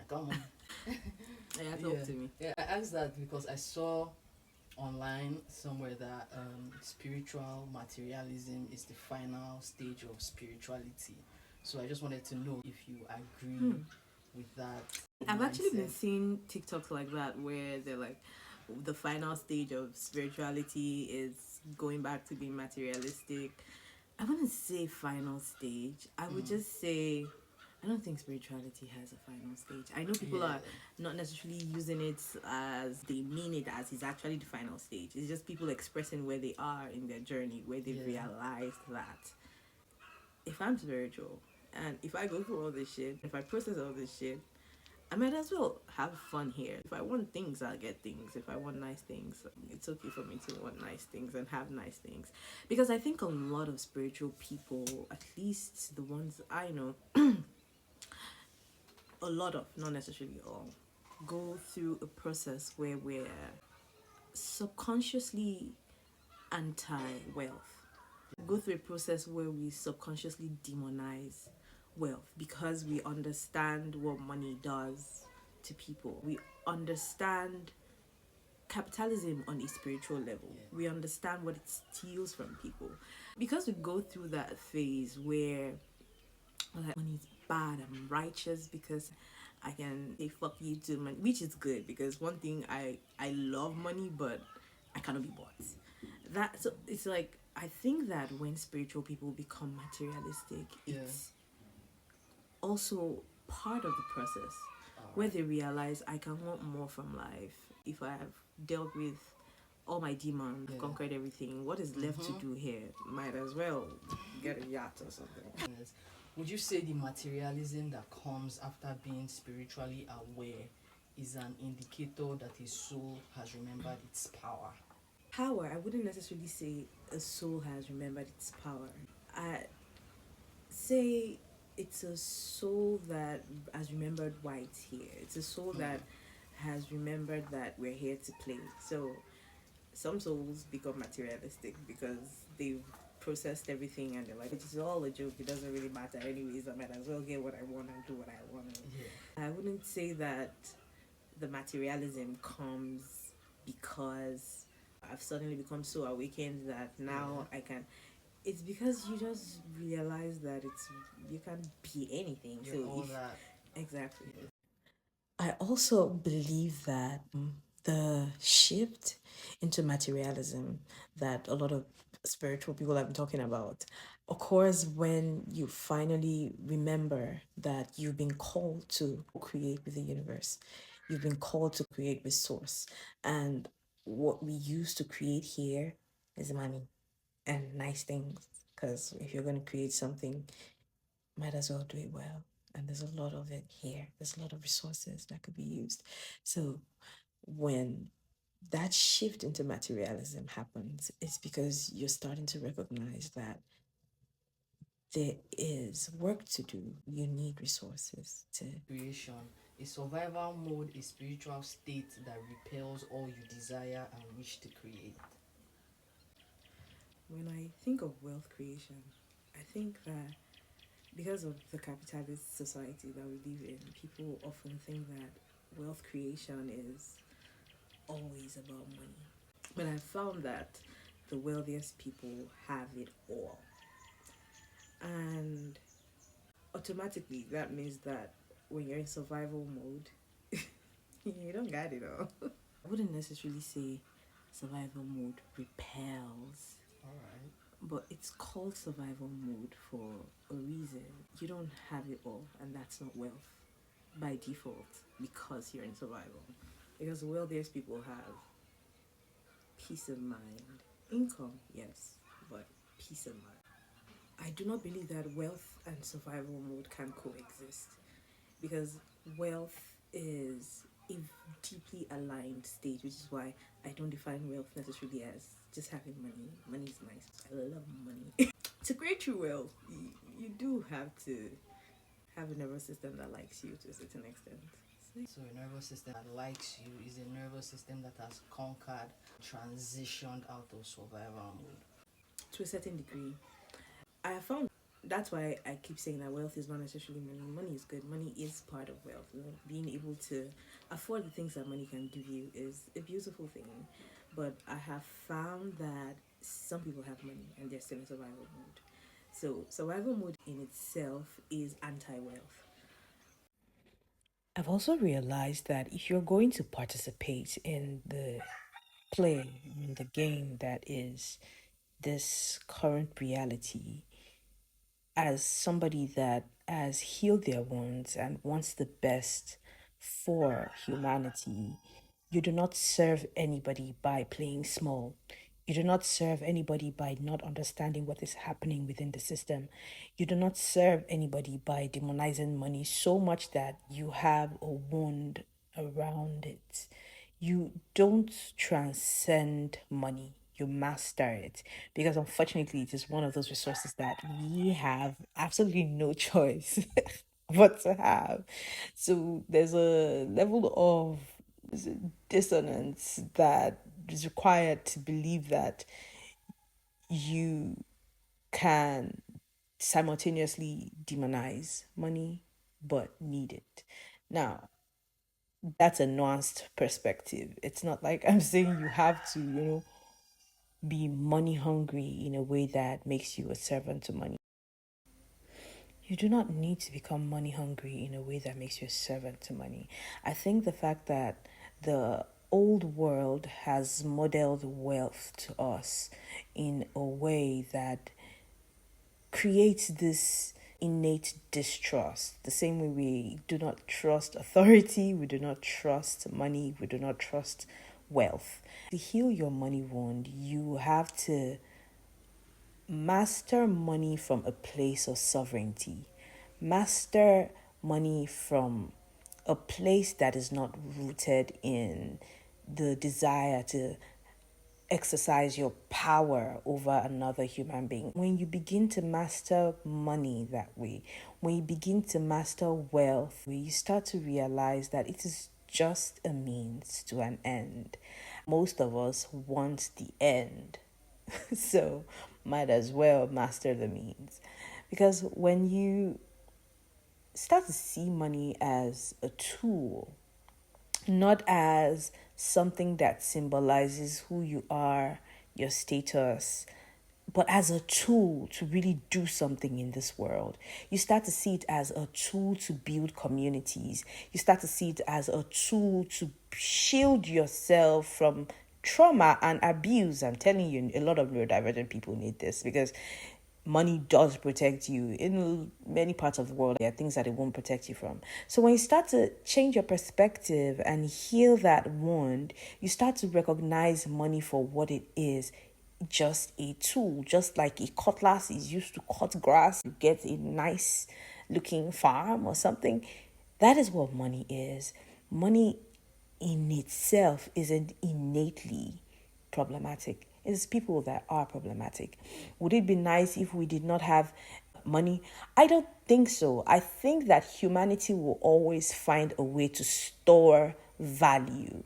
Come on. Yeah, talk to me. Yeah, I asked that because I saw online somewhere that spiritual materialism is the final stage of spirituality. So I just wanted to know if you agree with that I've actually been mindset. seeing TikToks like that where they're like, the final stage of spirituality is going back to being materialistic. I wouldn't say final stage. I would just say I don't think spirituality has a final stage. I know people Yeah, are not necessarily using it as they mean it as it's actually the final stage. It's just people expressing where they are in their journey, where they've yeah, realized that if I'm spiritual and if I go through all this shit, if I process all this shit, I might as well have fun here. If I want things, I'll get things. If I want nice things, it's okay for me to want nice things and have nice things. Because I think a lot of spiritual people, at least the ones I know, a lot of, not necessarily all, go through a process where we're subconsciously anti wealth. Go through a process where we subconsciously demonize wealth because we understand what money does to people. We understand capitalism on a spiritual level. We understand what it steals from people. Because we go through that phase where like money is bad, I'm righteous because I can say fuck you to money, which is good because one thing I love money, but I cannot be bought. That so it's like I think that when spiritual people become materialistic, yeah. it's also part of the process where Alright. they realize I can want more from life. If I have dealt with all my demons, Yeah. conquered everything, what is left to do here? Might as well get a yacht or something. Yes. Would you say the materialism that comes after being spiritually aware is an indicator that his soul has remembered its power? Power, I wouldn't necessarily say a soul has remembered its power. I say it's a soul that has remembered why it's here. It's a soul that has remembered that we're here to play. So some souls become materialistic because they've processed everything and they're like, it's all a joke, it doesn't really matter anyways, I might as well get what I want and do what I want. Yeah. I wouldn't say that the materialism comes because I've suddenly become so awakened that now I can. It's because you just realize that you can be anything. You're So all if that. exactly. I also believe that the shift into materialism that a lot of spiritual people have been talking about occurs when you finally remember that you've been called to create with the universe. You've been called to create with source. And what we use to create here is money and nice things. Because if you're going to create something, might as well do it well. And there's a lot of it here. There's a lot of resources that could be used. So when that shift into materialism happens, it's because you're starting to recognize that there is work to do. You need resources to Creation. A survival mode, a spiritual state that repels all you desire and wish to create. when I think of wealth creation, I think that because of the capitalist society that we live in, people often think that wealth creation is always about money. But I found that the wealthiest people have it all. And automatically, that means that when you're in survival mode, you don't got it all. I wouldn't necessarily say survival mode repels, Alright. but it's called survival mode for a reason. You don't have it all, and that's not wealth by default because you're in survival. Because the wealthiest people have peace of mind, income, yes, but peace of mind. I do not believe that wealth and survival mode can coexist because wealth is a deeply aligned state, which is why I don't define wealth necessarily as just having money. Money is nice. I love money. To create true wealth, you do have to have a nervous system that likes you to a certain extent. So a nervous system that likes you is a nervous system that has conquered, transitioned out of survival mode. To a certain degree, I have found That's why I keep saying that wealth is not necessarily money. Money is good. Money is part of wealth. You know, being able to afford the things that money can give you is a beautiful thing. But I have found that some people have money and they're still in survival mode. So survival mode in itself is anti-wealth. I've also realized that if you're going to participate in the play, in the game that is this current reality, as somebody that has healed their wounds and wants the best for humanity, you do not serve anybody by playing small. You do not serve anybody by not understanding what is happening within the system. You do not serve anybody by demonizing money so much that you have a wound around it. You don't transcend money, you master it, because unfortunately it is one of those resources that we have absolutely no choice but to have. So there's a level of dissonance that is required to believe that you can simultaneously demonize money but need it. Now, that's a nuanced perspective. It's not like I'm saying you have to, be money hungry in a way that makes you a servant to money. You do not need to become money hungry in a way that makes you a servant to money. I think the fact that the old world has modeled wealth to us in a way that creates this innate distrust. The same way we do not trust authority, we do not trust money, we do not trust wealth. To heal your money wound, you have to master money from a place of sovereignty. Master money from a place that is not rooted in the desire to exercise your power over another human being. When you begin to master money that way, when you begin to master wealth, you start to realize that it is just a means to an end. Most of us want the end. So might as well master the means. Because when you start to see money as a tool, not as something that symbolizes who you are, your status, but as a tool to really do something in this world. You start to see it as a tool to build communities. You start to see it as a tool to shield yourself from trauma and abuse. I'm telling you, a lot of neurodivergent people need this because money does protect you. In many parts of the world, there are things that it won't protect you from. So when you start to change your perspective and heal that wound, you start to recognize money for what it is, just a tool. Just like a cutlass is used to cut grass, you get a nice looking farm or something. That is what money is. Money in itself isn't innately problematic. It's people that are problematic. Would it be nice if we did not have money? I don't think so. I think that humanity will always find a way to store value.